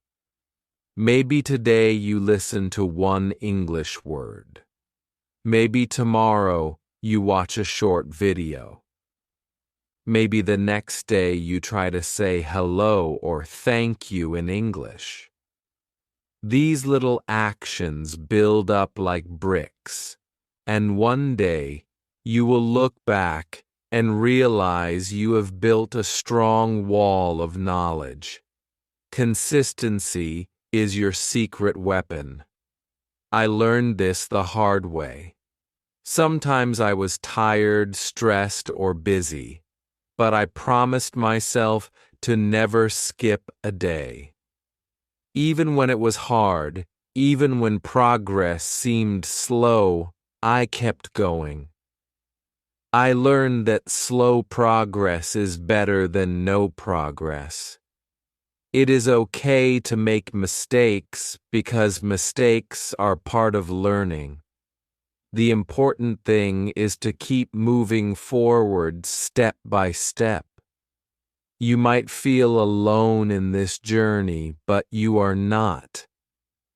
Maybe today you listen to one English word. Maybe tomorrow you watch a short video. Maybe the next day you try to say hello or thank you in English. These little actions build up like bricks, and one day you will look back and realize you have built a strong wall of knowledge. Consistency is your secret weapon. I learned this the hard way. Sometimes I was tired, stressed, or busy, but I promised myself to never skip a day. Even when it was hard, even when progress seemed slow, I kept going. I learned that slow progress is better than no progress. It is okay to make mistakes because mistakes are part of learning. The important thing is to keep moving forward step by step. You might feel alone in this journey, but you are not.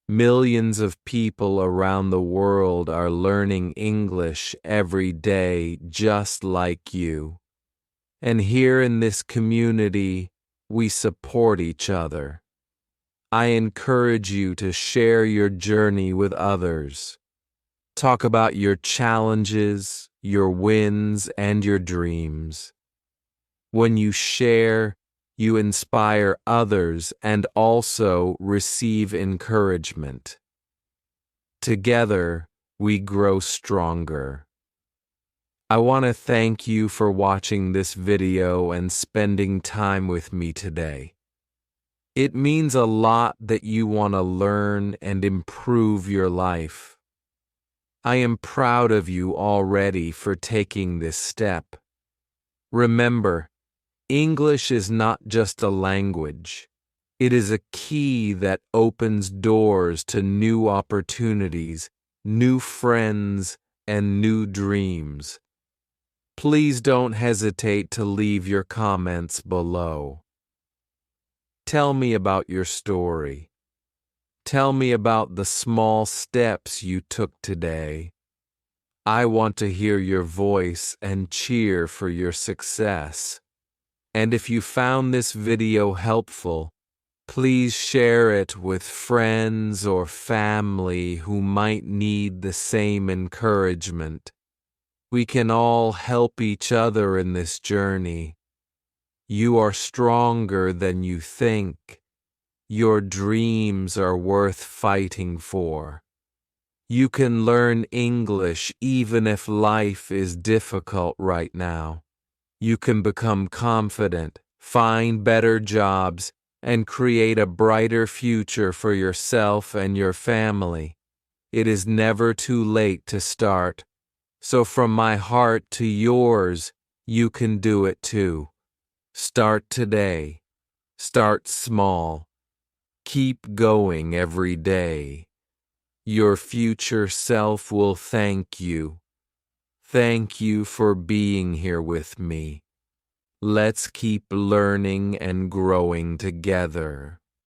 Millions of people around the world are learning English every day just like you. And here in this community, we support each other. I encourage you to share your journey with others. Talk about your challenges, your wins, and your dreams. When you share, you inspire others and also receive encouragement. Together, we grow stronger. I want to thank you for watching this video and spending time with me today. It means a lot that you want to learn and improve your life. I am proud of you already for taking this step. Remember, English is not just a language. It is a key that opens doors to new opportunities, new friends, and new dreams. Please don't hesitate to leave your comments below. Tell me about your story. Tell me about the small steps you took today. I want to hear your voice and cheer for your success. And if you found this video helpful, please share it with friends or family who might need the same encouragement. We can all help each other in this journey. You are stronger than you think. Your dreams are worth fighting for. You can learn English even if life is difficult right now. You can become confident, find better jobs, and create a brighter future for yourself and your family. It is never too late to start. So from my heart to yours, you can do it too. Start today. Start small. Keep going every day. Your future self will thank you. Thank you for being here with me. Let's keep learning and growing together.